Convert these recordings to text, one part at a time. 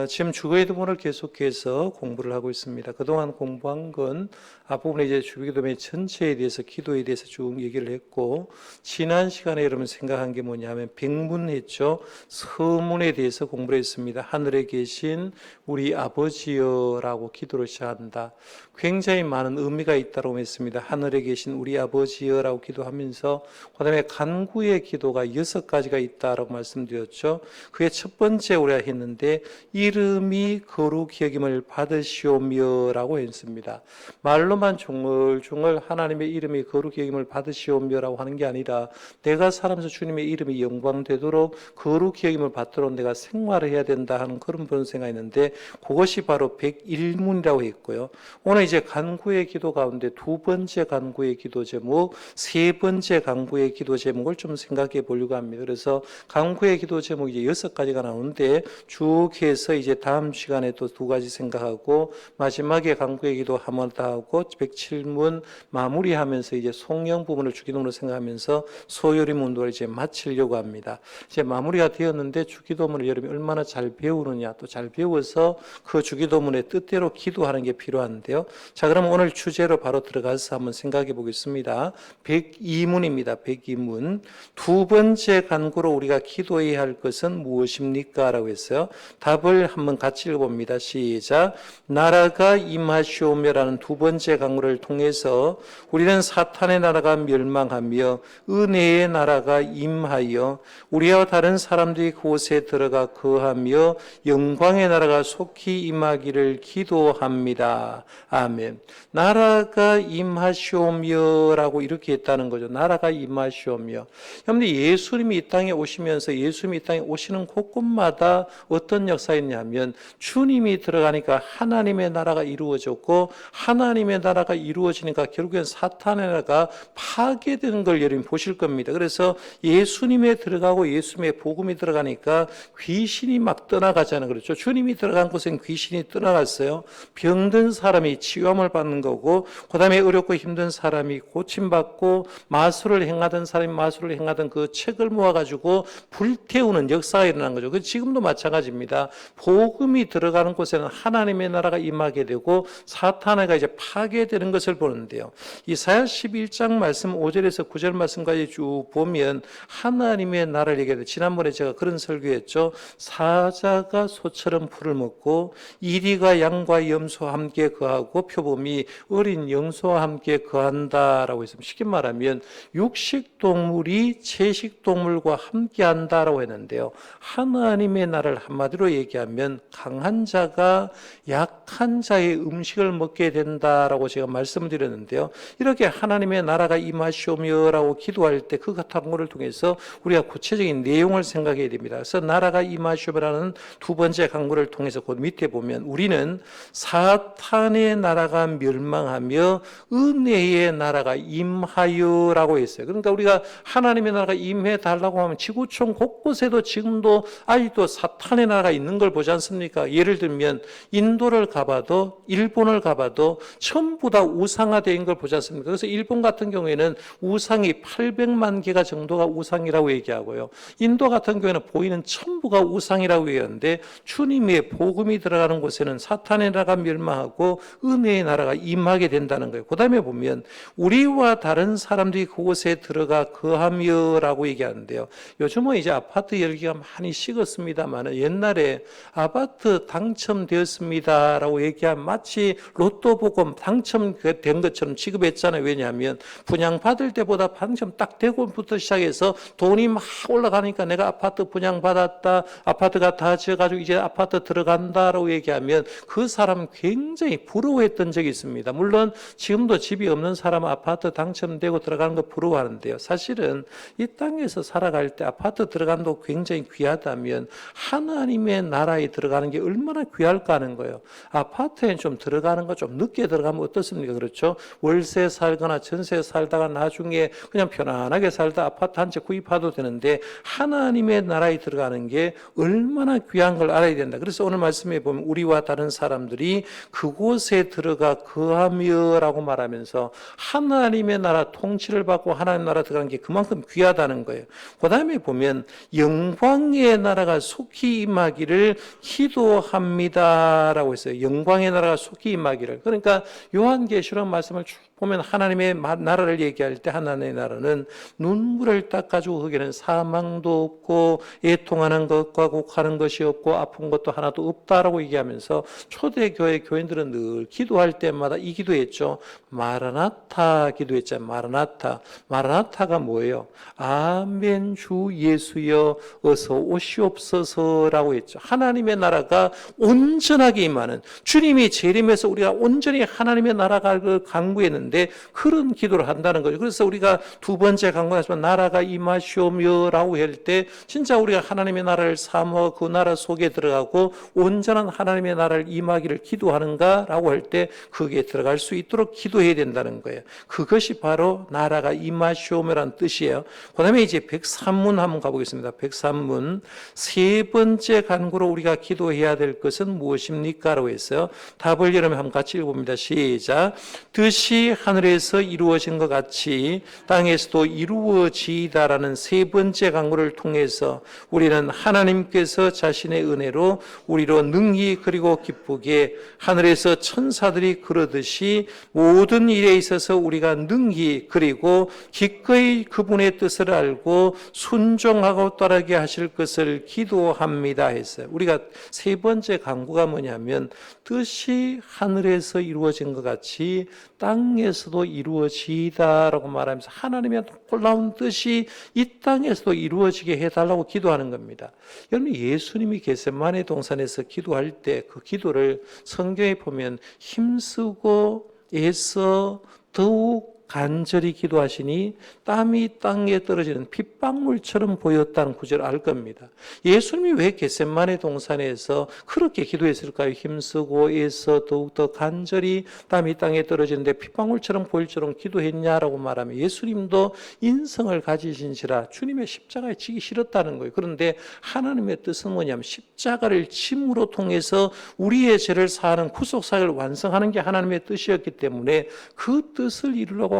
지금 주기도문을 계속해서 공부를 하고 있습니다. 그동안 공부한 건 앞부분에 이제 주기도문의 전체에 대해서 기도에 대해서 쭉 얘기를 했고, 지난 시간에 여러분 생각한 게 뭐냐면 백문했죠. 서문에 대해서 공부를 했습니다. 하늘에 계신 우리 아버지여라고 기도를 시작한다. 굉장히 많은 의미가 있다고 했습니다. 하늘에 계신 우리 아버지여라고 기도하면서 그다음에 간구의 기도가 6가지가 있다라고 말씀드렸죠. 그게 첫 번째 우리가 했는데 이름이 거룩히 여김을 받으시오며라고 했습니다. 말로만 중얼중얼 하나님의 이름이 거룩히 여김을 받으시오며라고 하는 게 아니라 내가 살아면서 주님의 이름이 영광되도록 거룩히 여김을 받도록 내가 생활을 해야 된다 하는 그런 본성이 있는데 그것이 바로 101문이라고 했고요. 오늘 이제 간구의 기도 가운데 두 번째 간구의 기도 제목, 세 번째 간구의 기도 제목을 좀 생각해 보려고 합니다. 그래서 간구의 기도 제목이 이제 6가지가 나오는데 쭉 해서 이제 다음 시간에 또 2가지 생각하고 마지막에 간구의 기도 한 번 더 하고 107문 마무리하면서 이제 송영 부분을 주기도문으로 생각하면서 소요리 문도를 이제 마치려고 합니다. 이제 마무리가 되었는데 주기도문을 여러분이 얼마나 잘 배우느냐, 또 잘 배워서 그 주기도문의 뜻대로 기도하는 게 필요한데요. 자, 그럼 오늘 주제로 바로 들어가서 한번 생각해 보겠습니다. 102문입니다. 102문. 두 번째 간구로 우리가 기도해야 할 것은 무엇입니까? 라고 했어요. 답을 한번 같이 읽어봅니다. 시작. 나라가 임하시오며라는 두 번째 간구를 통해서 우리는 사탄의 나라가 멸망하며 은혜의 나라가 임하여 우리와 다른 사람들이 그곳에 들어가 거하며 영광의 나라가 속히 임하기를 기도합니다. 아멘. 나라가 임하시오며라고 이렇게 했다는 거죠. 나라가 임하시오며. 여러분들 예수님이 이 땅에 오시면서 예수님이 이 땅에 오시는 곳곳마다 어떤 역사였냐면 주님이 들어가니까 하나님의 나라가 이루어졌고 하나님의 나라가 이루어지니까 결국엔 사탄의 나라가 파괴되는 걸 여러분 보실 겁니다. 그래서 예수님에 들어가고 예수님의 복음이 들어가니까 귀신이 막 떠나가잖아요. 그렇죠. 주님이 들어간 곳엔 귀신이 떠나갔어요. 병든 사람이 치유함을 받는 거고 그 다음에 어렵고 힘든 사람이 고침받고 마술을 행하던 사람이 마술을 행하던 그 책을 모아가지고 불태우는 역사가 일어난 거죠. 그 지금도 마찬가지입니다. 복음이 들어가는 곳에는 하나님의 나라가 임하게 되고 사탄의가 이제 파괴되는 것을 보는데요. 이사야 11장 말씀 5절에서 9절 말씀까지 쭉 보면 하나님의 나라를 얘기해요. 지난번에 제가 그런 설교했죠. 사자가 소처럼 풀을 먹고 이리가 양과 염소와 함께 거하고 표범이 어린 영소와 함께 거한다라고 했습니다. 쉽게 말하면 육식동물이 채식동물과 함께 한다라고 했는데요. 하나님의 나라를 한마디로 얘기하면 강한 자가 약한 자의 음식을 먹게 된다라고 제가 말씀드렸는데요. 이렇게 하나님의 나라가 임하시오며라고 기도할 때 그 간구를 통해서 우리가 구체적인 내용을 생각해야 됩니다. 그래서 나라가 임하시오며라는 두 번째 간구를 통해서 그 밑에 보면 우리는 사탄의 나라가 멸망하며 은혜의 나라가 임하여라고 했어요. 그러니까 우리가 하나님의 나라가 임해 달라고 하면 지구촌 곳곳에도 지금도 아직도 사탄의 나라가 있는 걸 보지 않습니까? 예를 들면 인도를 가봐도 일본을 가봐도 전부 다 우상화된 걸 보지 않습니까? 그래서 일본 같은 경우에는 우상이 800만 개가 정도가 우상이라고 얘기하고요. 인도 같은 경우에는 보이는 전부가 우상이라고 얘기하는데 주님의 복음이 들어가는 곳에는 사탄의 나라가 멸망하고 은혜의 나라가 임하게 된다는 거예요. 그 다음에 보면 우리와 다른 사람들이 그곳에 들어가 거하며라고 얘기하는데요. 요즘은 이제 아파트 열기가 많이 식었습니다만 옛날에 아파트 당첨되었습니다라고 얘기하면 마치 로또 보고 당첨된 것처럼 취급했잖아요. 왜냐하면 분양받을 때보다 당첨 딱 되고부터 시작해서 돈이 막 올라가니까 내가 아파트 분양받았다, 아파트가 다 지어가지고 이제 아파트 들어간다라고 얘기하면 그 사람 굉장히 부러워했던 적이 있습니다. 물론 지금도 집이 없는 사람은 아파트 당첨되고 들어가는 거 부러워하는데요. 사실은 이 땅에서 살아갈 때 아파트 들어가는 거 굉장히 귀하다면 하나님의 나라에 들어가는 게 얼마나 귀할까 하는 거예요. 아파트에 좀 들어가는 거 좀 늦게 들어가면 어떻습니까? 그렇죠? 월세 살거나 전세 살다가 나중에 그냥 편안하게 살다 아파트 한 채 구입해도 되는데 하나님의 나라에 들어가는 게 얼마나 귀한 걸 알아야 된다. 그래서 오늘 말씀에 보면 우리와 다른 사람들이 그곳에 들어가 거하며라고 말하면서 하나님의 나라 통치를 받고 하나님의 나라 들어가는 게 그만큼 귀하다는 거예요. 그 다음에 보면 영광의 나라가 속히 임하기를 것을 기도합니다라고 했어요. 영광의 나라가 속히 임하기를. 그러니까 요한계시록 말씀을 쭉 보면 하나님의 나라를 얘기할 때 하나님의 나라는 눈물을 닦아주고 거기는 사망도 없고 애통하는 것과 곡하는 것이 없고 아픈 것도 하나도 없다라고 얘기하면서 초대교회 교인들은 늘 기도할 때마다 이 기도했죠. 마라나타 기도했잖아요. 마라나타. 마라나타가 뭐예요? 아멘 주 예수여 어서 오시옵소서라고 했죠. 하나님의 나라가 온전하게 임하는, 주님이 재림해서 우리가 온전히 하나님의 나라가 강구했는데 그런 기도를 한다는 거죠. 그래서 우리가 두 번째 강구하지만 나라가 임하시오며라고 할 때 진짜 우리가 하나님의 나라를 사모하고 그 나라 속에 들어가고 온전한 하나님의 나라를 임하기를 기도하는가라고 할 때 거기에 들어갈 수 있도록 기도해야 된다는 거예요. 그것이 바로 나라가 임하시오며라는 뜻이에요. 그 다음에 이제 103문 한번 가보겠습니다. 103문 세 번째 간구로 우리가 기도해야 될 것은 무엇입니까? 라고 했어요. 답을 여러분 한번 같이 읽어봅니다. 시작. 뜻이 하늘에서 이루어진 것 같이 땅에서도 이루어지이다라는 세 번째 간구를 통해서 우리는 하나님께서 자신의 은혜로 우리로 능히 그리고 기쁘게 하늘에서 천사들이 그러듯이 모든 일에 있어서 우리가 능히 그리고 기꺼이 그분의 뜻을 알고 순종하고 따르게 하실 것을 기도합니다 했어요. 우리가 세 번째 간구가 뭐냐면 뜻이 하늘에서 이루어진 것 같이 땅에서도 이루어지다라고 말하면서 하나님의 놀라운 뜻이 이 땅에서도 이루어지게 해달라고 기도하는 겁니다. 여러분 예수님이 겟세마네 동산에서 기도할 때 그 기도를 성경에 보면 힘쓰고 애써 더욱 간절히 기도하시니 땀이 땅에 떨어지는 핏방울처럼 보였다는 구절을 알 겁니다. 예수님이 왜 겟세마네 동산에서 그렇게 기도했을까요? 힘쓰고 애써 더욱더 간절히 땀이 땅에 떨어지는데 핏방울처럼 보일 줄은 기도했냐라고 말하면 예수님도 인성을 가지신지라 주님의 십자가에 지기 싫었다는 거예요. 그런데 하나님의 뜻은 뭐냐면 십자가를 짐으로 통해서 우리의 죄를 사하는 구속사역을 완성하는 게 하나님의 뜻이었기 때문에 그 뜻을 이루려고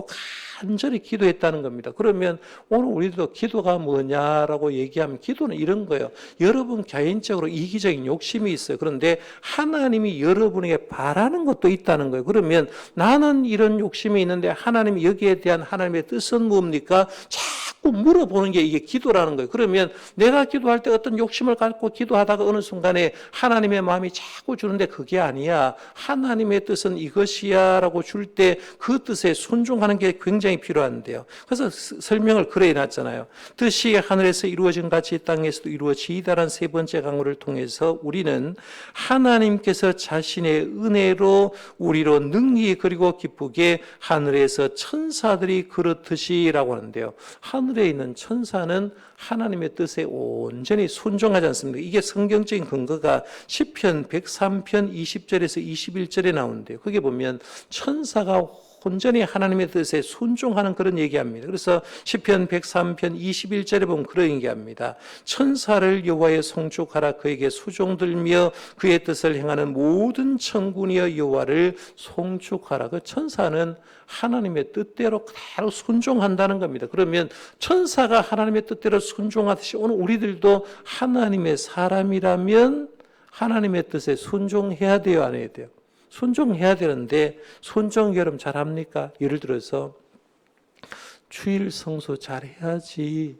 간절히 기도했다는 겁니다. 그러면 오늘 우리도 기도가 뭐냐라고 얘기하면 기도는 이런 거예요. 여러분 개인적으로 이기적인 욕심이 있어요. 그런데 하나님이 여러분에게 바라는 것도 있다는 거예요. 그러면 나는 이런 욕심이 있는데 하나님이 여기에 대한 하나님의 뜻은 뭡니까? 자꾸 물어보는 게 이게 기도라는 거예요. 그러면 내가 기도할 때 어떤 욕심을 갖고 기도하다가 어느 순간에 하나님의 마음이 자꾸 주는데 그게 아니야. 하나님의 뜻은 이것이야 라고 줄 때 그 뜻에 순종하는 게 굉장히 필요한데요. 그래서 설명을 그래 놨잖아요. 뜻이 하늘에서 이루어진 같이 땅에서도 이루어지이다라는 세 번째 강구를 통해서 우리는 하나님께서 자신의 은혜로 우리로 능히 그리고 기쁘게 하늘에서 천사들이 그렇듯이라고 하는데요. 하늘에 있는 천사는 하나님의 뜻에 온전히 순종하지 않습니까? 이게 성경적인 근거가 시편 103편 20절에서 21절에 나오는데요. 거기 보면 천사가 온전히 하나님의 뜻에 순종하는 그런 얘기합니다. 그래서 시편 103편 21절에 보면 그런 얘기합니다. 천사를 여호와의 송축하라. 그에게 수종들며 그의 뜻을 행하는 모든 천군이여 여호와를 송축하라. 그 천사는 하나님의 뜻대로 그대로 순종한다는 겁니다. 그러면 천사가 하나님의 뜻대로 순종하듯이 오늘 우리들도 하나님의 사람이라면 하나님의 뜻에 순종해야 돼요, 안 해야 돼요? 순종해야 되는데 순종 여러분 잘합니까? 예를 들어서 주일 성수 잘해야지,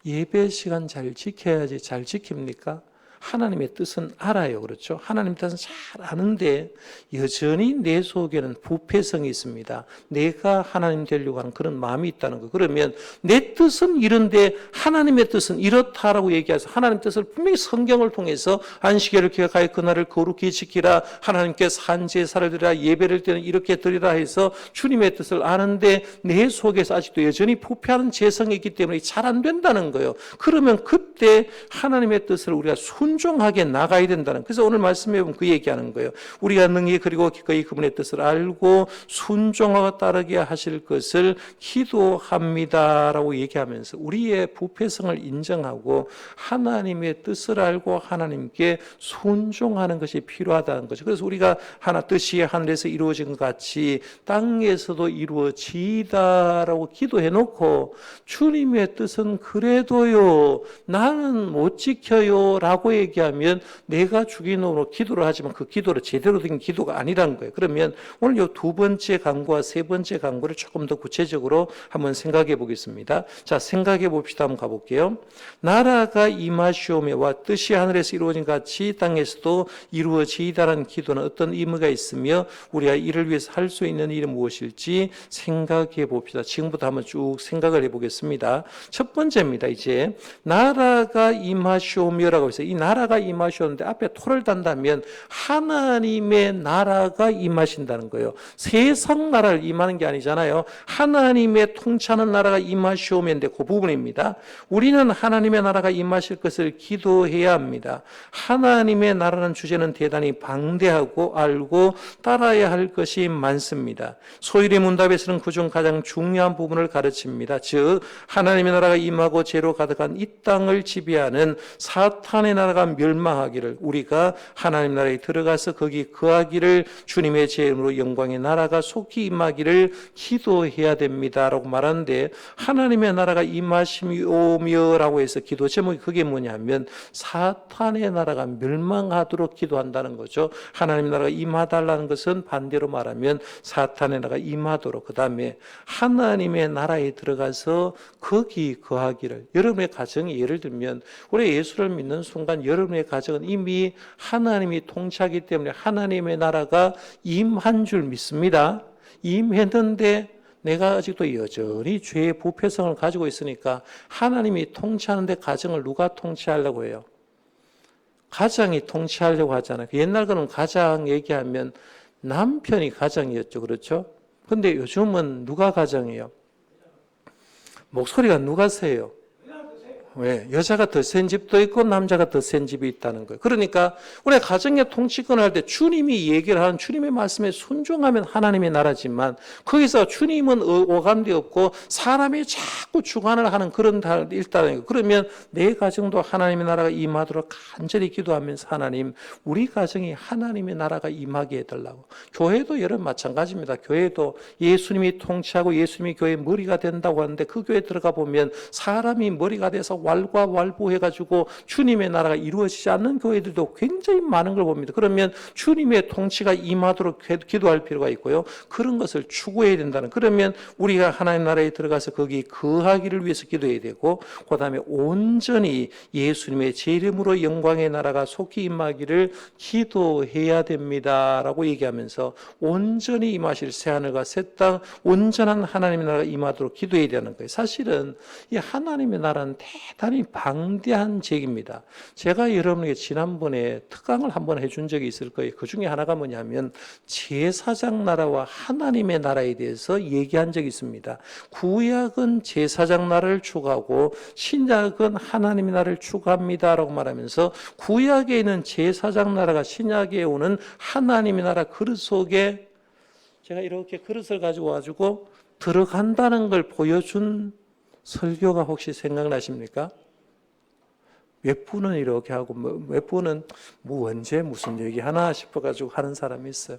예배 시간 잘 지켜야지 잘 지킵니까? 하나님의 뜻은 알아요. 그렇죠? 하나님 뜻은 잘 아는데 여전히 내 속에는 부패성이 있습니다. 내가 하나님 되려고 하는 그런 마음이 있다는 거. 그러면 내 뜻은 이런데 하나님의 뜻은 이렇다라고 얘기해서 하나님 뜻을 분명히 성경을 통해서 안식일을 기억하여 그날을 거룩히 지키라. 하나님께 산제사를 드리라. 예배를 때는 이렇게 드리라 해서 주님의 뜻을 아는데 내 속에서 아직도 여전히 부패하는 재성이 있기 때문에 잘 안 된다는 거예요. 그러면 그때 하나님의 뜻을 우리가 순종하게 나가야 된다는. 그래서 오늘 말씀해 보면 그 얘기하는 거예요. 우리가 능히 그리고 기꺼이 그분의 뜻을 알고 순종하고 따르게 하실 것을 기도합니다라고 얘기하면서 우리의 부패성을 인정하고 하나님의 뜻을 알고 하나님께 순종하는 것이 필요하다는 거죠. 그래서 우리가 하나 뜻이 하늘에서 이루어진 것 같이 땅에서도 이루어지다라고 기도해 놓고 주님의 뜻은 그래도요 나는 못 지켜요 라고 얘기하면 내가 주기도로 기도를 하지만 그 기도를 제대로 된 기도가 아니라는 거예요. 그러면 오늘 이 두 번째 강구와 세 번째 강구를 조금 더 구체적으로 한번 생각해 보겠습니다. 자, 생각해 봅시다. 한번 가볼게요. 나라가 임하시오며와 뜻이 하늘에서 이루어진 같이 땅에서도 이루어지이다라는 기도는 어떤 의미가 있으며 우리가 이를 위해서 할 수 있는 일이 무엇일지 생각해 봅시다. 지금부터 한번 쭉 생각을 해 보겠습니다. 첫 번째입니다. 이제 나라가 임하시오며라고 해서 이 나라가 임하시오는데 앞에 토를 단다면 하나님의 나라가 임하신다는 거예요. 세상 나라를 임하는 게 아니잖아요. 하나님의 통치하는 나라가 임하시오면데 그 부분입니다. 우리는 하나님의 나라가 임하실 것을 기도해야 합니다. 하나님의 나라는 주제는 대단히 방대하고 알고 따라야 할 것이 많습니다. 소일의 문답에서는 그중 가장 중요한 부분을 가르칩니다. 즉 하나님의 나라가 임하고 죄로 가득한 이 땅을 지배하는 사탄의 나라가 멸망하기를, 우리가 하나님 나라에 들어가서 거기 거하기를, 주님의 제 이름으로 영광의 나라가 속히 임하기를 기도해야 됩니다 라고 말하는데, 하나님의 나라가 임하시오며라고 해서 기도 제목이 그게 뭐냐면 사탄의 나라가 멸망하도록 기도한다는 거죠. 하나님의 나라가 임하달라는 것은 반대로 말하면 사탄의 나라가 임하도록, 그 다음에 하나님의 나라에 들어가서 거기 거하기를. 여러분의 가정이 예를 들면 우리 예수를 믿는 순간 여러분의 가정은 이미 하나님이 통치하기 때문에 하나님의 나라가 임한 줄 믿습니다. 임했는데 내가 아직도 여전히 죄의 부패성을 가지고 있으니까 하나님이 통치하는데 가정을 누가 통치하려고 해요? 가장이 통치하려고 하잖아요. 옛날 거는 가장 얘기하면 남편이 가장이었죠. 그렇죠? 근데 요즘은 누가 가장이에요? 목소리가 누가 세요? 왜? 여자가 더 센 집도 있고 남자가 더 센 집이 있다는 거예요. 그러니까 우리 가정의 통치권을 할 때 주님이 얘기를 하는 주님의 말씀에 순종하면 하나님의 나라지만, 거기서 주님은 오감도 없고 사람이 자꾸 주관을 하는 그런 일단은 거예요. 그러면 내 가정도 하나님의 나라가 임하도록 간절히 기도하면서 하나님, 우리 가정이 하나님의 나라가 임하게 해달라고. 교회도 여러분 마찬가지입니다. 교회도 예수님이 통치하고 예수님이 교회의 머리가 된다고 하는데 그 교회 들어가 보면 사람이 머리가 돼서 왈가왈부해가지고 주님의 나라가 이루어지지 않는 교회들도 굉장히 많은 걸 봅니다. 그러면 주님의 통치가 임하도록 기도할 필요가 있고요. 그런 것을 추구해야 된다는. 그러면 우리가 하나님 나라에 들어가서 거기 거하기를 위해서 기도해야 되고, 그 다음에 온전히 예수님의 제 이름으로 영광의 나라가 속히 임하기를 기도해야 됩니다라고 얘기하면서 온전히 임하실 새하늘과 새 땅, 온전한 하나님의 나라가 임하도록 기도해야 되는 거예요. 사실은 이 하나님의 나라는 대단히 방대한 책입니다. 제가 여러분에게 지난번에 특강을 한번 해준 적이 있을 거예요. 그 중에 하나가 뭐냐면 제사장 나라와 하나님의 나라에 대해서 얘기한 적이 있습니다. 구약은 제사장 나라를 추구하고 신약은 하나님의 나라를 추구합니다라고 말하면서 구약에 있는 제사장 나라가 신약에 오는 하나님의 나라 그릇 속에 제가 이렇게 그릇을 가지고 와가지고 들어간다는 걸 보여준 설교가 혹시 생각나십니까? 몇 분은 이렇게 하고 몇 분은 뭐 언제 무슨 얘기 하나 싶어가지고 하는 사람이 있어요.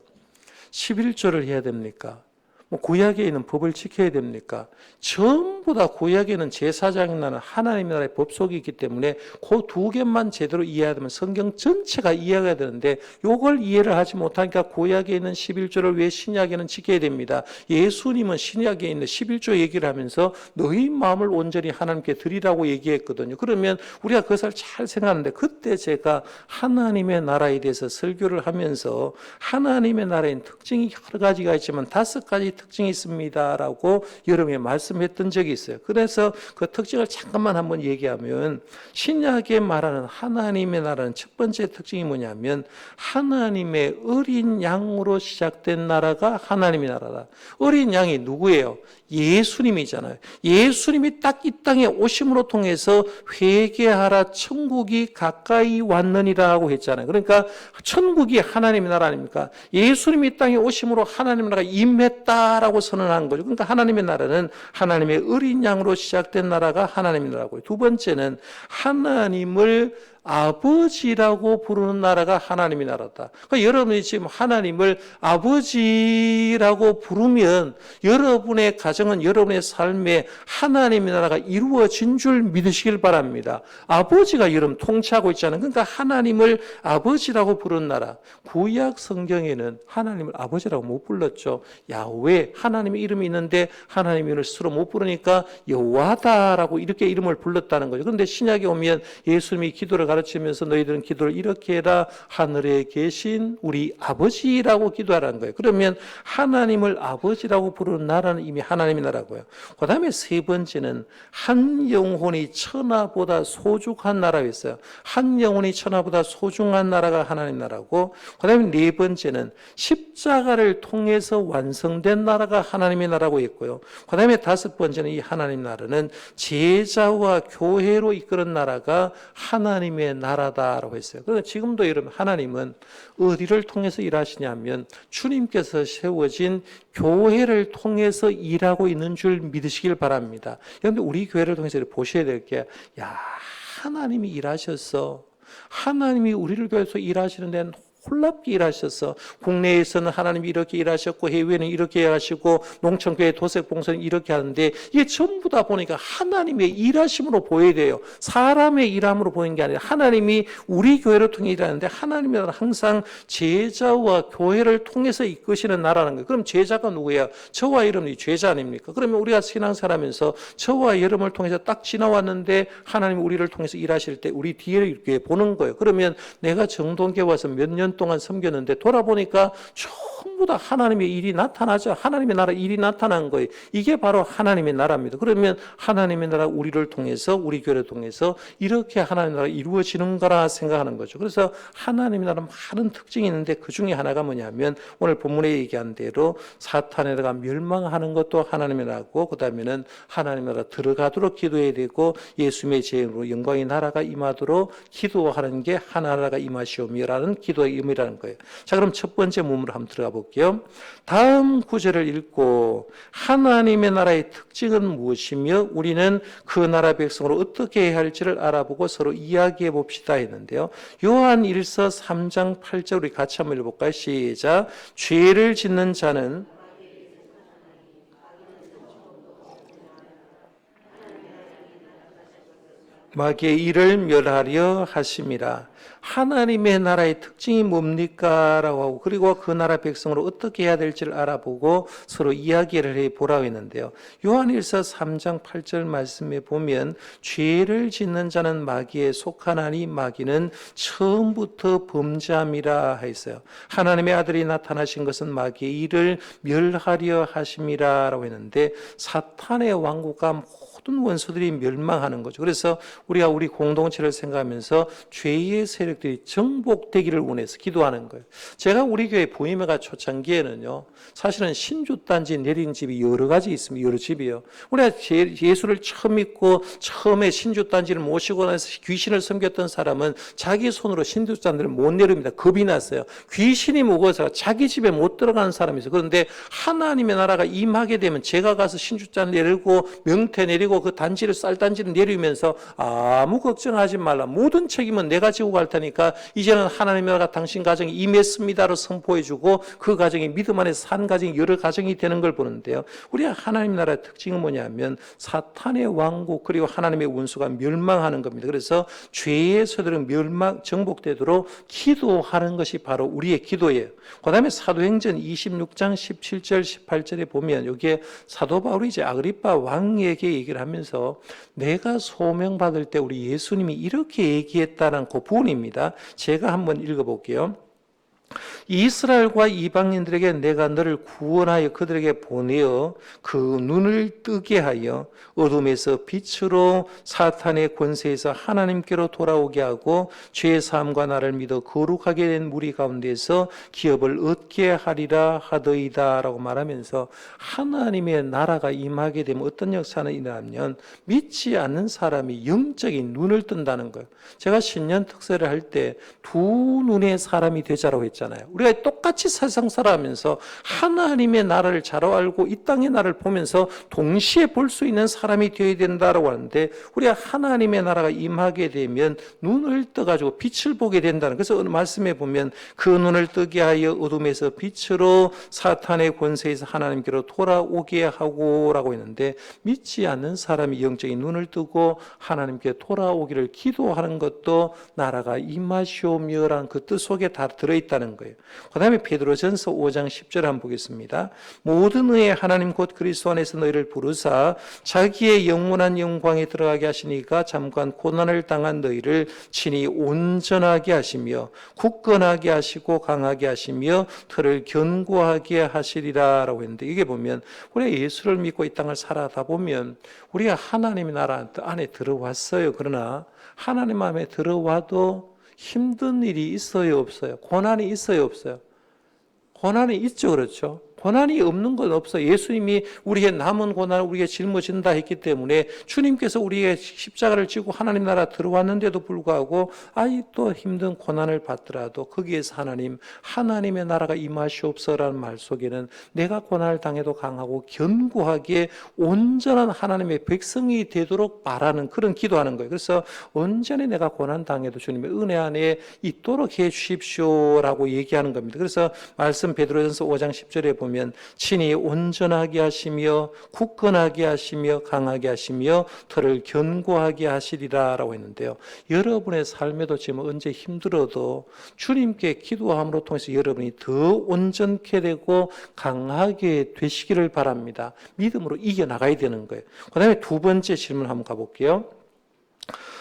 11조를 해야 됩니까? 뭐 구약에 있는 법을 지켜야 됩니까? 전부 다 구약에는 제사장이 나는 하나님의 나라의 법속이 있기 때문에 그 두 개만 제대로 이해하면 성경 전체가 이해가 되는데 요걸 이해를 하지 못하니까 구약에 있는 11조를 왜 신약에는 지켜야 됩니다. 예수님은 신약에 있는 11조 얘기를 하면서 너희 마음을 온전히 하나님께 드리라고 얘기했거든요. 그러면 우리가 그것을 잘 생각하는데, 그때 제가 하나님의 나라에 대해서 설교를 하면서 하나님의 나라의 특징이 여러 가지가 있지만 5가지 특징이 있습니다라고 여러분에 말씀했던 적이 있어요. 그래서 그 특징을 잠깐만 한번 얘기하면, 신약에 말하는 하나님의 나라는 첫 번째 특징이 뭐냐면 하나님의 어린 양으로 시작된 나라가 하나님의 나라다. 어린 양이 누구예요? 예수님이잖아요. 예수님이 딱 이 땅에 오심으로 통해서 회개하라 천국이 가까이 왔느니라고 했잖아요. 그러니까 천국이 하나님의 나라 아닙니까? 예수님이 이 땅에 오심으로 하나님의 나라가 임했다라고 선언한 거죠. 그러니까 하나님의 나라는 하나님의 어린 양으로 시작된 나라가 하나님의 나라고요. 두 번째는 하나님을 아버지라고 부르는 나라가 하나님의 나라다. 그러니까 여러분이 지금 하나님을 아버지라고 부르면 여러분의 가정은 여러분의 삶에 하나님의 나라가 이루어진 줄 믿으시길 바랍니다. 아버지가 여러분 통치하고 있잖아요. 그러니까 하나님을 아버지라고 부르는 나라. 구약 성경에는 하나님을 아버지라고 못 불렀죠. 야훼, 하나님의 이름이 있는데 하나님의 이름을 스스로 못 부르니까 여호와다라고 이렇게 이름을 불렀다는 거죠. 그런데 신약에 오면 예수님이 기도를 가르치면서 너희들은 기도를 이렇게 해라. 하늘에 계신 우리 아버지라고 기도하라는 거예요. 그러면 하나님을 아버지라고 부르는 나라는 이미 하나님의 나라고요. 그 다음에 세 번째는 한 영혼이 천하보다 소중한 나라가 있어요. 한 영혼이 천하보다 소중한 나라가 하나님 나라고, 그 다음에 네 번째는 십자가를 통해서 완성된 나라가 하나님의 나라고 있고요. 그 다음에 다섯 번째는 이 하나님 나라는 제자와 교회로 이끄는 나라가 하나님의 나라다라고 했어요. 그래서 지금도 여러분 하나님은 어디를 통해서 일하시냐면 주님께서 세워진 교회를 통해서 일하고 있는 줄 믿으시길 바랍니다. 그런데 우리 교회를 통해서 보셔야 될 게, 하나님이 일하셔서 하나님이 우리를 교회에서 일하시는 데는 놀랍게 일하셔서 국내에서는 하나님이 이렇게 일하셨고 해외는 이렇게 일하시고 농촌교회 도색봉사는 이렇게 하는데 이게 전부 다 보니까 하나님의 일하심으로 보여야 돼요. 사람의 일함으로 보이는 게 아니라 하나님이 우리 교회를 통해 일하는데 하나님이 항상 제자와 교회를 통해서 이끄시는 나라는 거예요. 그럼 제자가 누구예요? 저와 여러분이 제자 아닙니까? 그러면 우리가 신앙사람에서 저와 여러분을 통해서 딱 지나왔는데 하나님이 우리를 통해서 일하실 때 우리 뒤를 이렇게 보는 거예요. 그러면 내가 정동교회 와서 몇 년 동안 섬겼는데 돌아보니까 전부 다 하나님의 일이 나타나죠. 하나님의 나라 일이 나타난 거예요. 이게 바로 하나님의 나라입니다. 그러면 하나님의 나라 우리를 통해서 우리 교회를 통해서 이렇게 하나님의 나라가 이루어지는 거라 생각하는 거죠. 그래서 하나님의 나라 많은 특징이 있는데 그 중에 하나가 뭐냐면 오늘 본문에 얘기한 대로 사탄의 나라가 멸망하는 것도 하나님의 나라고, 그 다음에는 하나님의 나라 들어가도록 기도해야 되고 예수님의 제임으로 영광의 나라가 임하도록 기도하는 게 하나라가 임하시오며라는 기도의 의미라는 거예요. 자, 그럼 첫 번째 문으로 한번 들어가 볼게요. 다음 구절을 읽고 하나님의 나라의 특징은 무엇이며 우리는 그 나라 백성으로 어떻게 해야 할지를 알아보고 서로 이야기해 봅시다 했는데요. 요한 1서 3장 8절 우리 같이 한번 읽어볼까요? 시작. 죄를 짓는 자는 마귀의 일을 멸하려 하심이라. 하나님의 나라의 특징이 뭡니까? 라고 하고 그리고 그 나라 백성으로 어떻게 해야 될지를 알아보고 서로 이야기를 해보라고 했는데요. 요한일서 3장 8절 말씀에 보면 죄를 짓는 자는 마귀에 속하나니 마귀는 처음부터 범죄함이라 했어요. 하나님의 아들이 나타나신 것은 마귀의 일을 멸하려 하심이라 라고 했는데 사탄의 왕국과 모든 원수들이 멸망하는 거죠. 그래서 우리가 우리 공동체를 생각하면서 죄의 세력들이 정복되기를 원해서 기도하는 거예요. 제가 우리 교회 부임회가 초창기에는요, 사실은 신주단지 내린 집이 여러 가지 있습니다. 여러 집이요. 우리가 예수를 처음 믿고 처음에 신주단지를 모시고 나서 귀신을 섬겼던 사람은 자기 손으로 신주단지를 못 내립니다. 겁이 났어요. 귀신이 무거워서 자기 집에 못 들어가는 사람이 있어요. 그런데 하나님의 나라가 임하게 되면 제가 가서 신주단 내리고 명태 내리고 그 단지를 쌀단지를 내리면서 아무 걱정하지 말라. 모든 책임은 내가 지고 갈 테니까 이제는 하나님의 나라가 당신 가정에 임했습니다로 선포해주고 그 가정이 믿음 안에 산 가정이 여러 가정이 되는 걸 보는데요. 우리가 하나님 나라의 특징은 뭐냐면 사탄의 왕국 그리고 하나님의 원수가 멸망하는 겁니다. 그래서 죄의 세력은 정복되도록 기도하는 것이 바로 우리의 기도예요. 그 다음에 사도행전 26장 17절 18절에 보면 여기에 사도 바울이 이제 아그리파 왕에게 얘기를 하면서 내가 소명받을 때 우리 예수님이 이렇게 얘기했다는 그 부분입니다. 제가 한번 읽어볼게요. 이스라엘과 이방인들에게 내가 너를 구원하여 그들에게 보내어 그 눈을 뜨게 하여 어둠에서 빛으로 사탄의 권세에서 하나님께로 돌아오게 하고 죄의 사함과 나를 믿어 거룩하게 된 무리 가운데서 기업을 얻게 하리라 하더이다 라고 말하면서 하나님의 나라가 임하게 되면 어떤 역사는 일어나면 믿지 않는 사람이 영적인 눈을 뜬다는 거예요. 제가 신년 특세를 할 때 두 눈의 사람이 되자라고 했죠. 없잖아요. 우리가 똑같이 세상 살아가면서 하나님의 나라를 잘 알고 이 땅의 나라를 보면서 동시에 볼 수 있는 사람이 되어야 된다라고 하는데, 우리가 하나님의 나라가 임하게 되면 눈을 떠가지고 빛을 보게 된다는, 그래서 오늘 말씀에 보면 그 눈을 뜨게 하여 어둠에서 빛으로 사탄의 권세에서 하나님께로 돌아오게 하고 라고 했는데, 믿지 않는 사람이 영적인 눈을 뜨고 하나님께 돌아오기를 기도하는 것도 나라가 임하시오며라는 그 뜻 속에 다 들어있다는 거예요. 그 다음에 베드로전서 5장 10절 한번 보겠습니다. 모든 의의 하나님 곧 그리스도 안에서 너희를 부르사 자기의 영원한 영광에 들어가게 하시니까 잠깐 고난을 당한 너희를 친히 온전하게 하시며 굳건하게 하시고 강하게 하시며 털을 견고하게 하시리라 라고 했는데, 이게 보면 우리가 예수를 믿고 이 땅을 살아다 보면 우리가 하나님의 나라 안에 들어왔어요. 그러나 하나님 안에 들어와도 힘든 일이 있어요, 없어요? 고난이 있어요, 없어요? 고난이 있죠, 그렇죠? 고난이 없는 건 없어요. 예수님이 우리의 남은 고난을 우리에게 짊어진다 했기 때문에 주님께서 우리의 십자가를 지고 하나님 나라 들어왔는데도 불구하고 아직도 힘든 고난을 받더라도 거기에서 하나님의 나라가 임하시옵소서라는 말 속에는 내가 고난을 당해도 강하고 견고하게 온전한 하나님의 백성이 되도록 바라는, 그런 기도하는 거예요. 그래서 온전히 내가 고난 당해도 주님의 은혜 안에 있도록 해 주십시오라고 얘기하는 겁니다. 그래서 말씀 베드로전서 5장 10절에 보면 친히 온전하게 하시며 굳건하게 하시며 강하게 하시며 털을 견고하게 하시리라 라고 했는데요, 여러분의 삶에도 지금 언제 힘들어도 주님께 기도함으로 통해서 여러분이 더 온전케 되고 강하게 되시기를 바랍니다. 믿음으로 이겨나가야 되는 거예요. 그 다음에 두 번째 질문 한번 가볼게요.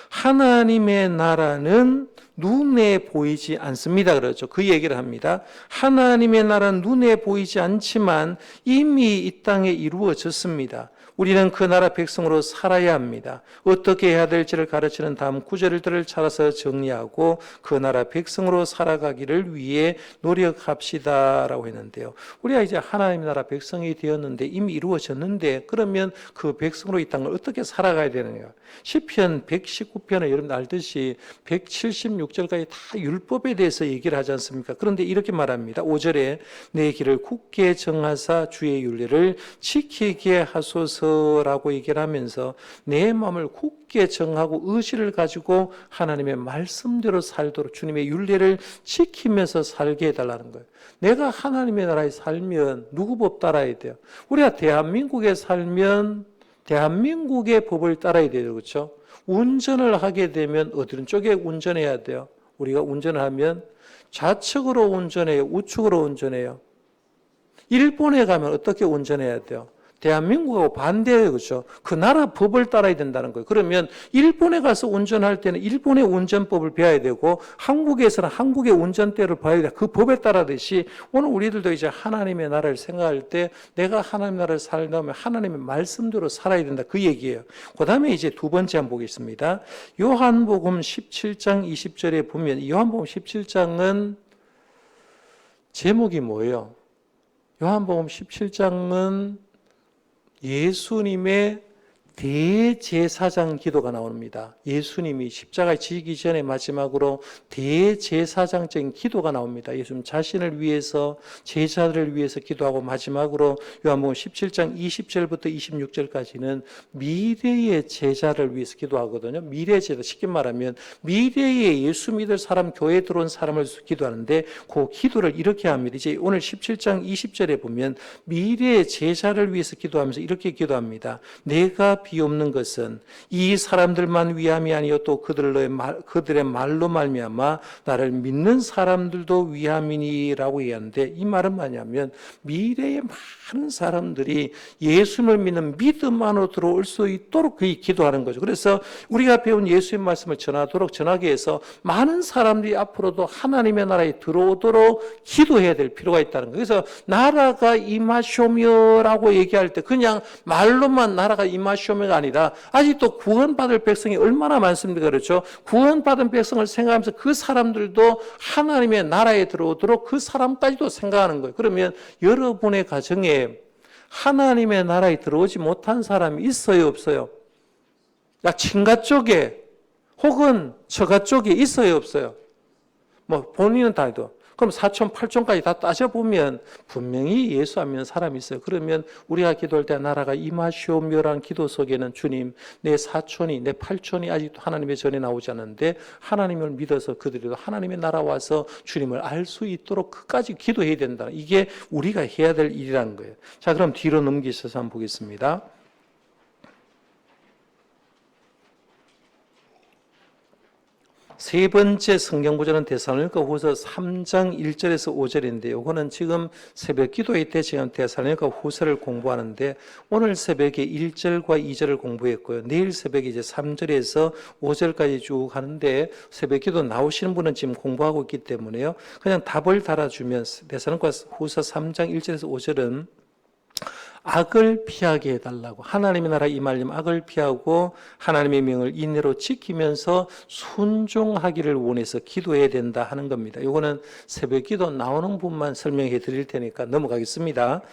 하나님의 나라는 눈에 보이지 않습니다. 그렇죠. 그 얘기를 합니다. 하나님의 나라는 눈에 보이지 않지만 이미 이 땅에 이루어졌습니다. 우리는 그 나라 백성으로 살아야 합니다. 어떻게 해야 될지를 가르치는 다음 구절들을 찾아서 정리하고 그 나라 백성으로 살아가기를 위해 노력합시다라고 했는데요. 우리가 이제 하나님의 나라 백성이 되었는데 이미 이루어졌는데, 그러면 그 백성으로 이 땅을 어떻게 살아가야 되느냐? 시편 119편에 여러분 알듯이 176절까지 다 율법에 대해서 얘기를 하지 않습니까? 그런데 이렇게 말합니다. 5절에 내 길을 굳게 정하사 주의 윤례를 지키게 하소서라고 얘기를 하면서 내 마음을 굳게 정하고 의지를 가지고 하나님의 말씀대로 살도록 주님의 윤례를 지키면서 살게 해달라는 거예요. 내가 하나님의 나라에 살면 누구 법 따라야 돼요? 우리가 대한민국에 살면 대한민국의 법을 따라야 돼요. 그렇죠? 운전을 하게 되면 어떤 쪽에 운전해야 돼요? 우리가 운전을 하면 좌측으로 운전해요? 우측으로 운전해요? 일본에 가면 어떻게 운전해야 돼요? 대한민국하고 반대예요. 그렇죠? 그 나라 법을 따라야 된다는 거예요. 그러면 일본에 가서 운전할 때는 일본의 운전법을 배워야 되고 한국에서는 한국의 운전대를 봐야 돼. 그 법에 따르듯이 오늘 우리들도 이제 하나님의 나라를 생각할 때 내가 하나님의 나라를 살려면 하나님의 말씀대로 살아야 된다. 그 얘기예요. 그 다음에 이제 두 번째 한번 보겠습니다. 요한복음 17장 20절에 보면 요한복음 17장은 제목이 뭐예요? 요한복음 17장은 예수님의 대제사장 기도가 나옵니다. 예수님이 십자가에 지기 전에 마지막으로 대제사장적인 기도가 나옵니다. 예수님 자신을 위해서, 제자들을 위해서 기도하고 마지막으로 요한복음 17장 20절부터 26절까지는 미래의 제자를 위해서 기도하거든요. 미래의 제자, 쉽게 말하면 미래의 예수 믿을 사람, 교회에 들어온 사람을 기도하는데 그 기도를 이렇게 합니다. 이제 오늘 17장 20절에 보면 미래의 제자를 위해서 기도하면서 이렇게 기도합니다. 내가 비옵는 것은 이 사람들만 위함이 아니요 또 그들의 말로 말미암아 나를 믿는 사람들도 위함이니라고 얘기하는데, 이 말은 뭐냐면 미래의 많은 사람들이 예수를 믿는 믿음 안으로 들어올 수 있도록 기도하는 거죠. 그래서 우리가 배운 예수의 말씀을 전하기 위해서 많은 사람들이 앞으로도 하나님의 나라에 들어오도록 기도해야 될 필요가 있다는 거예요. 그래서 나라가 임하시오며라고 얘기할 때 그냥 말로만 나라가 임하시오며가 아니라 아직도 구원받을 백성이 얼마나 많습니까? 그렇죠? 구원받은 백성을 생각하면서 그 사람들도 하나님의 나라에 들어오도록 그 사람까지도 생각하는 거예요. 그러면 여러분의 가정에 하나님의 나라에 들어오지 못한 사람이 있어요, 없어요? 친가 쪽에 혹은 처가 쪽에 있어요, 없어요? 뭐 본인은 다 해도 그럼 4촌, 8촌까지 다 따져보면 분명히 예수 안 믿는 사람이 있어요. 그러면 우리가 기도할 때 나라가 임하시오며라는 기도 속에는 주님, 내 4촌이, 내 8촌이 아직도 하나님의 전에 나오지 않는데 하나님을 믿어서 그들도 하나님의 나라 와서 주님을 알 수 있도록 끝까지 기도해야 된다. 이게 우리가 해야 될 일이라는 거예요. 자, 그럼 뒤로 넘기셔서 한번 보겠습니다. 세 번째 성경 구절은 데살로니가 후서 3장 1절에서 5절인데 이거는 지금 새벽 기도회 때 지금 데살로니가 후서를 공부하는데 오늘 새벽에 1절과 2절을 공부했고요. 내일 새벽에 이제 3절에서 5절까지 쭉 하는데 새벽 기도 나오시는 분은 지금 공부하고 있기 때문에요. 그냥 답을 달아주면 데살로니가 후서 3장 1절에서 5절은 악을 피하게 해달라고, 하나님의 나라 임하려면 악을 피하고 하나님의 명을 인내로 지키면서 순종하기를 원해서 기도해야 된다 하는 겁니다. 이거는 새벽 기도 나오는 분만 설명해 드릴 테니까 넘어가겠습니다.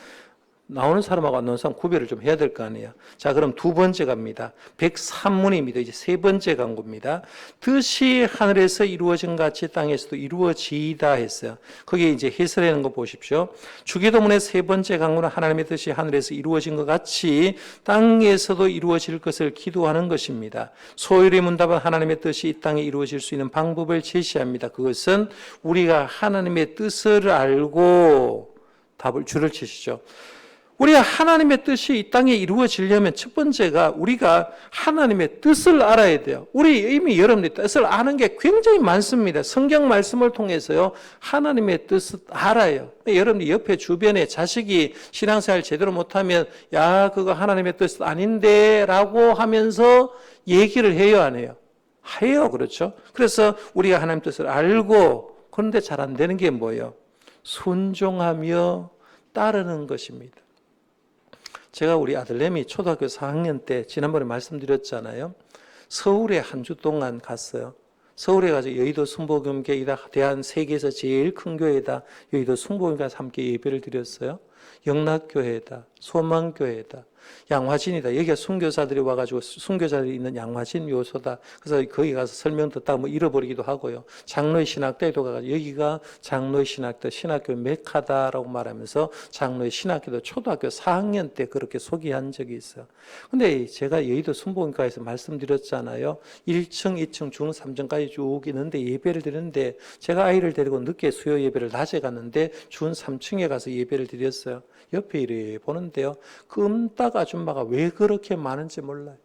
나오는 사람하고 안 나오는 사람 구별을 좀 해야 될 거 아니에요. 자, 그럼 두 번째 갑니다. 103문입니다. 이제 세 번째 광고입니다. 뜻이 하늘에서 이루어진 같이 땅에서도 이루어지이다 했어요. 거기에 이제 해설하는 거 보십시오. 주기도문의 세 번째 광고는 하나님의 뜻이 하늘에서 이루어진 것 같이 땅에서도 이루어질 것을 기도하는 것입니다. 소율의 문답은 하나님의 뜻이 이 땅에 이루어질 수 있는 방법을 제시합니다. 그것은 우리가 하나님의 뜻을 알고 답을 줄을 치시죠. 우리가 하나님의 뜻이 이 땅에 이루어지려면 첫 번째가 우리가 하나님의 뜻을 알아야 돼요. 우리 이미 여러분들이 뜻을 아는 게 굉장히 많습니다. 성경 말씀을 통해서요, 하나님의 뜻을 알아요. 여러분들 옆에 주변에 자식이 신앙생활 제대로 못하면 야, 그거 하나님의 뜻 아닌데 라고 하면서 얘기를 해요, 안 해요? 해요, 그렇죠? 그래서 우리가 하나님의 뜻을 알고 그런데 잘 안 되는 게 뭐예요? 순종하며 따르는 것입니다. 제가 우리 아들내미 초등학교 4학년 때 지난번에 말씀드렸잖아요. 서울에 한 주 동안 갔어요. 서울에 가서 여의도 순복음교회이다, 대한 세계에서 제일 큰 교회다, 여의도 순복음교회에서 함께 예배를 드렸어요. 영락교회다, 소망교회다, 양화진이다. 여기가 순교사들이 와가지고 순교자들이 있는 양화진 묘소다. 그래서 거기 가서 설명 듣다가 뭐 잃어버리기도 하고요. 장로의 신학대도 가가지고 여기가 장로의 신학대, 신학교 메카다라고 말하면서 장로의 신학교도 초등학교 4학년 때 그렇게 소개한 적이 있어요. 근데 제가 여의도 순복음교회에서 말씀드렸잖아요. 1층, 2층, 중 3층까지 쭉 있는데 예배를 드리는데 제가 아이를 데리고 늦게 수요 예배를 낮에 갔는데 중 3층에 가서 예배를 드렸어요. 옆에 이래 보는데요. 그 음딱 아줌마가 왜 그렇게 많은지 몰라요.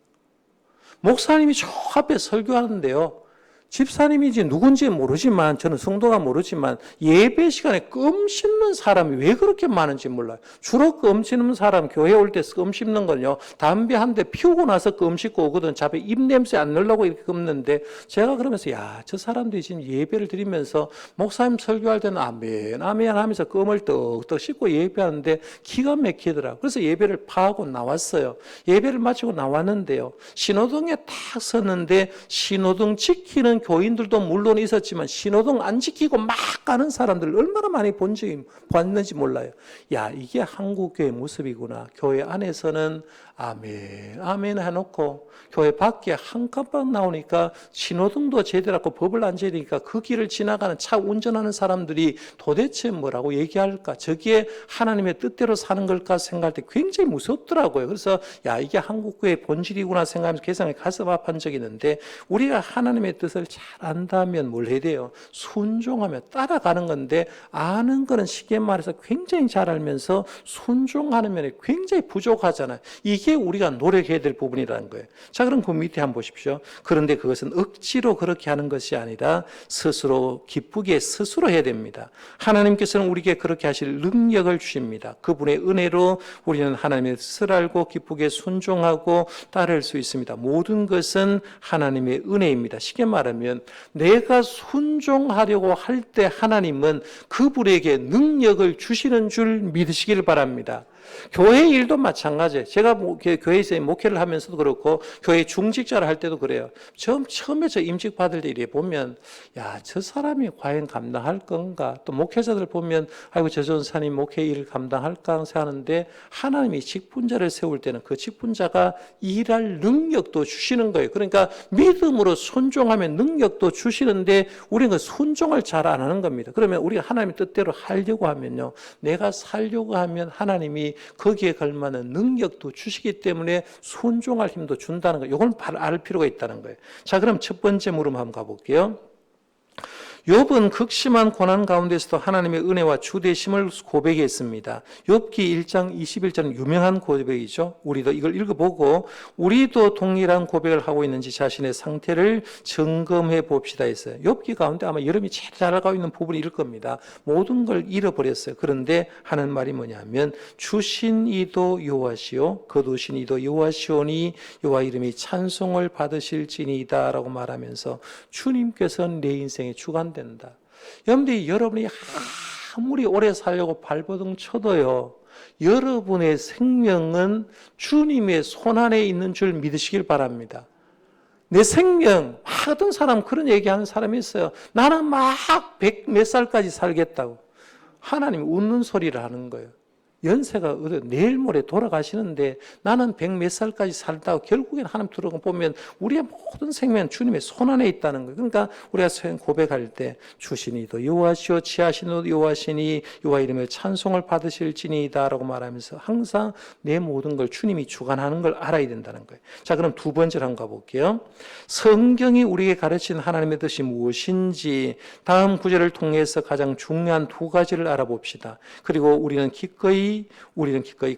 목사님이 저 앞에 설교하는데요. 집사님인지 누군지 모르지만, 저는 성도가 모르지만 예배 시간에 껌 씹는 사람이 왜 그렇게 많은지 몰라요. 주로 껌 씹는 사람, 교회 올 때 껌 씹는 건요, 담배 한 대 피우고 나서 껌 씹고 오거든. 자배 입냄새 안 넣으려고 이렇게 껌는데, 제가 그러면서 야, 저 사람들이 지금 예배를 드리면서 목사님 설교할 때는 아멘 아멘 하면서 껌을 떡떡 씹고 예배하는데 기가 막히더라. 그래서 예배를 파하고 나왔어요. 예배를 마치고 나왔는데요, 신호등에 딱 섰는데 신호등 지키는 교인들도 물론 있었지만 신호등 안 지키고 막 가는 사람들을 얼마나 많이 봤는지 몰라요. 야, 이게 한국교회 모습이구나. 교회 안에서는 아멘 아멘 해놓고 교회 밖에 한 깜빡 나오니까 신호등도 제대로 하고 법을 안 지키니까 그 길을 지나가는 차 운전하는 사람들이 도대체 뭐라고 얘기할까? 저기에 하나님의 뜻대로 사는 걸까 생각할 때 굉장히 무섭더라고요. 그래서 야, 이게 한국교회의 본질이구나 생각하면서 계산에 가슴 아픈 적이 있는데, 우리가 하나님의 뜻을 잘 안다면 뭘 해야 돼요? 순종하며 따라가는 건데, 아는 거는 쉽게 말해서 굉장히 잘 알면서 순종하는 면에 굉장히 부족하잖아요. 이게 우리가 노력해야 될 부분이라는 거예요. 자, 그럼 그 밑에 한번 보십시오. 그런데 그것은 억지로 그렇게 하는 것이 아니라 스스로 기쁘게 스스로 해야 됩니다. 하나님께서는 우리에게 그렇게 하실 능력을 주십니다. 그분의 은혜로 우리는 하나님의 뜻을 알고 기쁘게 순종하고 따를 수 있습니다. 모든 것은 하나님의 은혜입니다. 쉽게 말하면 내가 순종하려고 할 때 하나님은 그분에게 능력을 주시는 줄 믿으시길 바랍니다. 교회 일도 마찬가지예요. 제가 교회에서 목회를 하면서도 그렇고 교회 중직자를 할 때도 그래요. 처음에 저 임직 받을 때 이래 보면 야, 저 사람이 과연 감당할 건가? 또 목회자들 보면 아이고 저 전사님 목회 일 감당할까 생각하는데 하나님이 직분자를 세울 때는 그 직분자가 일할 능력도 주시는 거예요. 그러니까 믿음으로 순종하면 능력도 주시는데 우리는 그 순종을 잘 안 하는 겁니다. 그러면 우리가 하나님의 뜻대로 하려고 하면요. 내가 살려고 하면 하나님이 거기에 걸맞는 능력도 주시기 때문에 순종할 힘도 준다는 거예요. 이걸 알 필요가 있다는 거예요. 자, 그럼 첫 번째 물음 한번 가볼게요. 욥은 극심한 고난 가운데서도 하나님의 은혜와 주되심을 고백했습니다. 욥기 1장 21절은 유명한 고백이죠. 우리도 이걸 읽어보고 우리도 동일한 고백을 하고 있는지 자신의 상태를 점검해 봅시다 했어요. 욥기 가운데 아마 여러분이 제일 잘 알고 있는 부분이 일 겁니다. 모든 걸 잃어버렸어요. 그런데 하는 말이 뭐냐면 주신 이도 여호와시요 거두신 이도 여호와시오니 여호와 이름이 찬송을 받으실지니이다 라고 말하면서 주님께서는 내 인생의 주관 된다. 여러분이 아무리 오래 살려고 발버둥 쳐도요, 여러분의 생명은 주님의 손안에 있는 줄 믿으시길 바랍니다. 내 생명, 어떤 사람 그런 얘기하는 사람이 있어요. 나는 막 100 몇 살까지 살겠다고. 하나님이 웃는 소리를 하는 거예요. 연세가 내일 모레 돌아가시는데 나는 100 몇 살까지 살다가 결국엔 하나님 들어보면 우리의 모든 생명은 주님의 손안에 있다는 거예요. 그러니까 우리가 고백할 때 주시니도 여호와시오 지하시니도 여호와시니 여호와 이름의 찬송을 받으실지니이다 라고 말하면서 항상 내 모든 걸 주님이 주관하는 걸 알아야 된다는 거예요. 자, 그럼 두 번째로 한번 가볼게요. 성경이 우리에게 가르친 하나님의 뜻이 무엇인지 다음 구절을 통해서 가장 중요한 두 가지를 알아봅시다. 그리고 우리는 기꺼이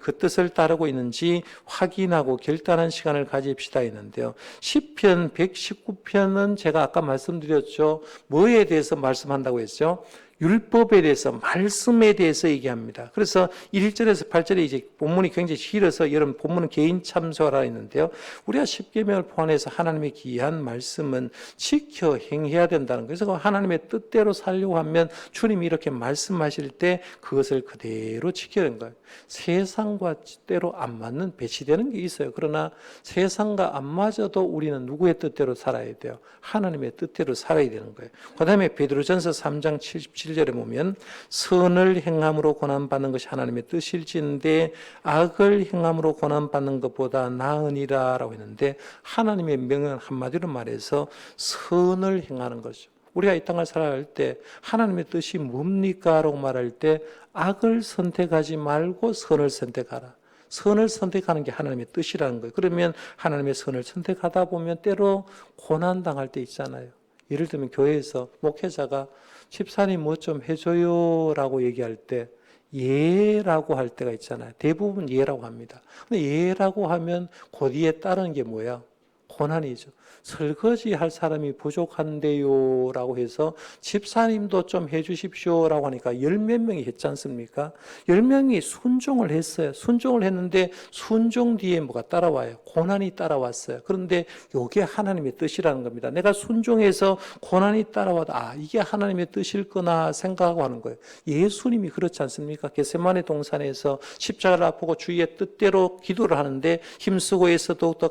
그 뜻을 따르고 있는지 확인하고 결단하는 시간을 가집시다 했는데요. 시편 119편은 제가 아까 말씀드렸죠. 뭐에 대해서 말씀한다고 했죠? 율법에 대해서, 말씀에 대해서 얘기합니다. 그래서 1절에서 8절에 이제 본문이 굉장히 길어서 여러분 본문은 개인 참조하라 했는데요. 우리가 십계명을 포함해서 하나님의 귀한 말씀은 지켜 행해야 된다는 거예요. 그래서 하나님의 뜻대로 살려고 하면 주님이 이렇게 말씀하실 때 그것을 그대로 지켜야 하는 거예요. 세상과 때로 안 맞는 배치되는 게 있어요. 그러나 세상과 안 맞아도 우리는 누구의 뜻대로 살아야 돼요? 하나님의 뜻대로 살아야 되는 거예요. 그 다음에 베드로전서 3장 77절에 보면 선을 행함으로 고난받는 것이 하나님의 뜻일진데 악을 행함으로 고난받는 것보다 나으니라 라고 했는데 하나님의 명은 한마디로 말해서 선을 행하는 거죠. 우리가 이 땅을 살아갈 때 하나님의 뜻이 뭡니까? 라고 말할 때 악을 선택하지 말고 선을 선택하라. 선을 선택하는 게 하나님의 뜻이라는 거예요. 그러면 하나님의 선을 선택하다 보면 때로 고난당할 때 있잖아요. 예를 들면 교회에서 목회자가 집사님 뭐 좀 해줘요 라고 얘기할 때 예라고 할 때가 있잖아요. 대부분 예라고 합니다. 근데 예라고 하면 그 뒤에 따르는 게 뭐야? 고난이죠. 설거지 할 사람이 부족한데요 라고 해서 집사님도 좀 해주십시오 라고 하니까 열 몇 명이 했지 않습니까? 10명이 순종을 했어요. 순종을 했는데 순종 뒤에 뭐가 따라와요? 고난이 따라왔어요. 그런데 이게 하나님의 뜻이라는 겁니다. 내가 순종해서 고난이 따라와도 이게 하나님의 뜻일 거나 생각하고 하는 거예요. 예수님이 그렇지 않습니까? 겟세마네 동산에서 십자가를 앞보고 주의 뜻대로 기도를 하는데 힘쓰고 해서 더욱더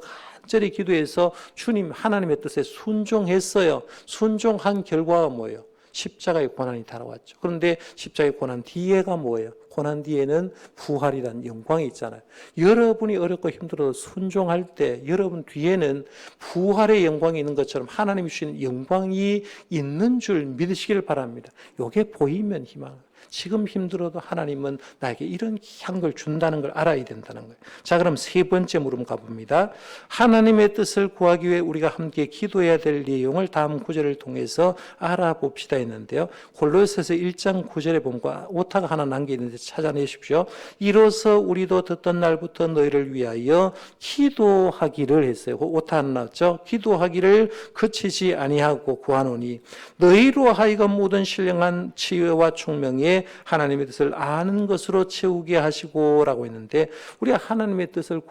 간절히 기도해서 주님 하나님의 뜻에 순종했어요. 순종한 결과가 뭐예요? 십자가의 고난이 따라왔죠. 그런데 십자가의 고난 뒤에가 뭐예요? 고난 뒤에는 부활이라는 영광이 있잖아요. 여러분이 어렵고 힘들어도 순종할 때 여러분 뒤에는 부활의 영광이 있는 것처럼 하나님이 주신 영광이 있는 줄 믿으시길 바랍니다. 이게 보이면 희망. 지금 힘들어도 하나님은 나에게 이런 귀한 걸 준다는 걸 알아야 된다는 거예요. 자, 그럼 세 번째 물음 가봅니다. 하나님의 뜻을 구하기 위해 우리가 함께 기도해야 될 내용을 다음 구절을 통해서 알아봅시다 했는데요. 골로새서 1장 9절에 보면 오타가 하나 남겨 있는데 찾아내십시오. 이로써 우리도 듣던 날부터 너희를 위하여 기도하기를 했어요. 오타 하나 나왔죠. 기도하기를 그치지 아니하고 구하노니 너희로 하여금 모든 신령한 지혜와 총명에 하나님의 뜻을 아는 것으로 채우게 하시고 라고 했는데 우리가 하나님의 뜻을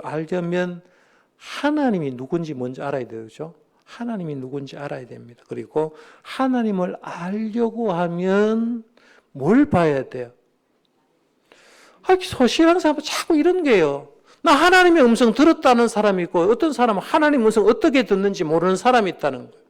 알려면 하나님이 누군지 먼저 알아야 되죠. 하나님이 누군지 알아야 됩니다. 그리고 하나님을 알려고 하면 뭘 봐야 돼요? 신앙생활 자꾸 이런 게요. 나 하나님의 음성 들었다는 사람이 있고 어떤 사람은 하나님의 음성 어떻게 듣는지 모르는 사람이 있다는 거예요.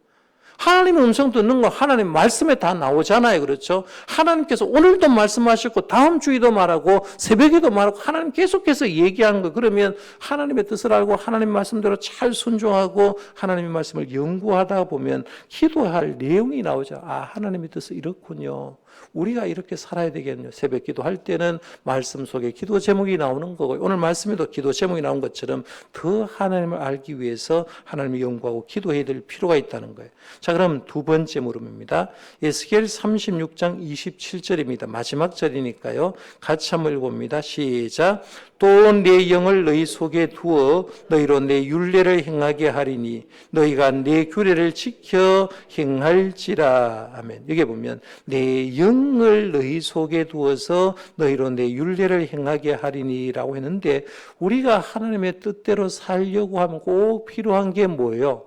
하나님의 음성 듣는 거 하나님 말씀에 다 나오잖아요. 그렇죠? 하나님께서 오늘도 말씀하셨고 다음 주에도 말하고 새벽에도 말하고 하나님 계속해서 얘기하는 거. 그러면 하나님의 뜻을 알고 하나님 말씀대로 잘 순종하고 하나님의 말씀을 연구하다 보면 기도할 내용이 나오죠. 아, 하나님의 뜻은 이렇군요. 우리가 이렇게 살아야 되겠네요. 새벽 기도할 때는 말씀 속에 기도 제목이 나오는 거고 오늘 말씀에도 기도 제목이 나온 것처럼 더 하나님을 알기 위해서 하나님을 연구하고 기도해야 될 필요가 있다는 거예요. 자, 그럼 두 번째 물음입니다. 에스겔 36장 27절입니다. 마지막 절이니까요. 같이 한번 읽어봅니다. 시작. 또 내 영을 너희 속에 두어 너희로 내 율례를 행하게 하리니 너희가 내 규례를 지켜 행할지라. 아멘. 여기 보면 내 영을 너희 속에 두어서 너희로 내 율례를 행하게 하리니라고 했는데 우리가 하나님의 뜻대로 살려고 하면 꼭 필요한 게 뭐예요?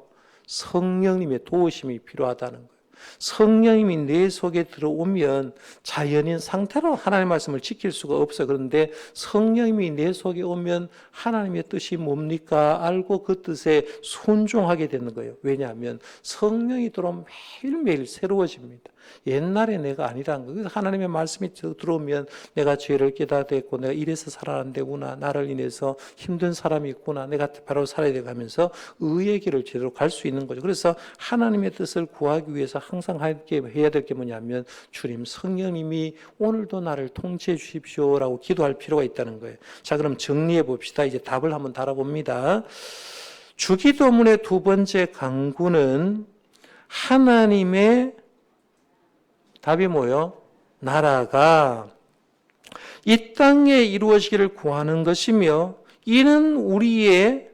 성령님의 도우심이 필요하다는 거예요. 성령님이 내 속에 들어오면 자연인 상태로 하나님의 말씀을 지킬 수가 없어요. 그런데 성령님이 내 속에 오면 하나님의 뜻이 뭡니까? 알고 그 뜻에 순종하게 되는 거예요. 왜냐하면 성령이 들어오면 매일매일 새로워집니다. 옛날에 내가 아니라는 거예요. 하나님의 말씀이 들어오면 내가 죄를 깨닫고 내가 이래서 살아야 안 되구나. 나를 인해서 힘든 사람이 있구나. 내가 바로 살아야 되고 하면서 의의 길을 제대로 갈 수 있는 거죠. 그래서 하나님의 뜻을 구하기 위해서 항상 해야 될 게 뭐냐면 주님 성령님이 오늘도 나를 통치해 주십시오라고 기도할 필요가 있다는 거예요. 자, 그럼 정리해 봅시다. 이제 답을 한번 달아봅니다. 주기도문의 두 번째 강구는 하나님의 답이 뭐예요? 나라가 이 땅에 이루어지기를 구하는 것이며 이는 우리의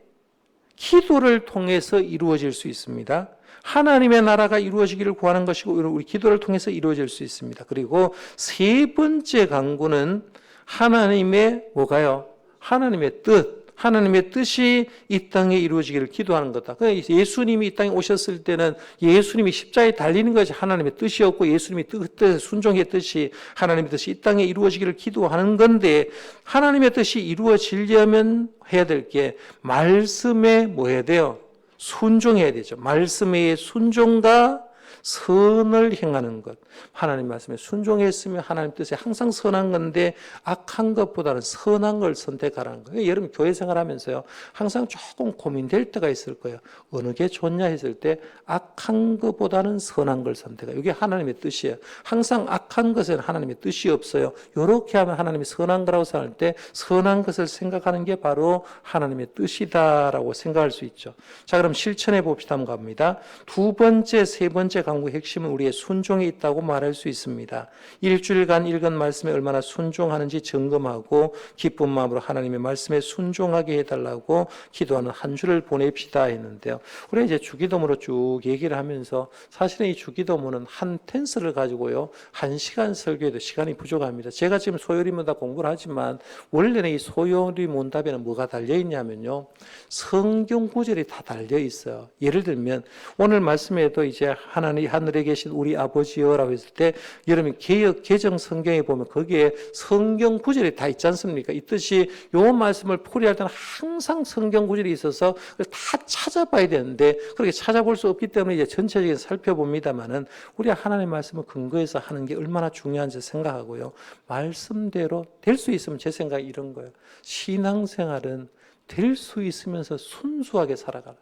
기도를 통해서 이루어질 수 있습니다. 하나님의 나라가 이루어지기를 구하는 것이고 우리 기도를 통해서 이루어질 수 있습니다. 그리고 세 번째 강구는 하나님의 뭐가요? 하나님의 뜻. 하나님의 뜻이 이 땅에 이루어지기를 기도하는 거다. 예수님이 이 땅에 오셨을 때는 예수님이 십자가에 달리는 것이 하나님의 뜻이었고 예수님이 뜻에 순종했듯이 하나님의 뜻이 이 땅에 이루어지기를 기도하는 건데 하나님의 뜻이 이루어지려면 해야 될 게 말씀에 뭐 해야 돼요? 순종해야 되죠. 말씀의 순종과 선을 행하는 것. 하나님 말씀에 순종했으면 하나님 뜻에 항상 선한 건데 악한 것보다는 선한 걸 선택하라는 거예요. 여러분 교회 생활하면서요. 항상 조금 고민될 때가 있을 거예요. 어느 게 좋냐 했을 때 악한 것보다는 선한 걸 선택해요. 이게 하나님의 뜻이에요. 항상 악한 것은 하나님의 뜻이 없어요. 이렇게 하면 하나님이 선한 거라고 생각할 때 선한 것을 생각하는 게 바로 하나님의 뜻이다라고 생각할 수 있죠. 자, 그럼 실천해 봅시다. 한번 갑니다. 두 번째, 세 번째 강구의 핵심은 우리의 순종에 있다고 말할 수 있습니다. 일주일간 읽은 말씀에 얼마나 순종하는지 점검하고 기쁜 마음으로 하나님의 말씀에 순종하게 해달라고 기도하는 한 주를 보냅시다 했는데요. 우리가 이제 주기도문으로 쭉 얘기를 하면서 사실은 이 주기도문은 한 텐스를 가지고요. 1시간 설교에도 시간이 부족합니다. 제가 지금 소요리문답 공부를 하지만 원래는 이 소요리문답에는 뭐가 달려있냐면요. 성경 구절이 다 달려있어요. 예를 들면 오늘 말씀에도 이제 하나님 하늘에 계신 우리 아버지여라고 했을 때 여러분 개역 개정 성경에 보면 거기에 성경 구절이 다 있지 않습니까? 이 뜻이 요 말씀을 풀이할 때는 항상 성경 구절이 있어서 다 찾아봐야 되는데 그렇게 찾아볼 수 없기 때문에 이제 전체적인 살펴봅니다만은 우리가 하나님의 말씀을 근거해서 하는 게 얼마나 중요한지 생각하고요. 말씀대로 될 수 있으면 제 생각이 이런 거예요. 신앙생활은 될 수 있으면서 순수하게 살아가라.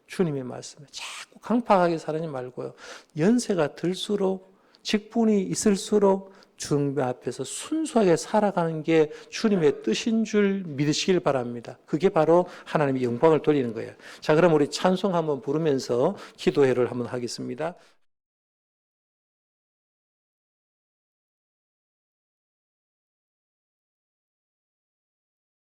주님의 말씀에 자꾸 강팍하게 살지 말고요. 연세가 들수록 직분이 있을수록 주님 앞에서 순수하게 살아가는 게 주님의 뜻인 줄 믿으시길 바랍니다. 그게 바로 하나님의 영광을 돌리는 거예요. 자, 그럼 우리 찬송 한번 부르면서 기도회를 한번 하겠습니다.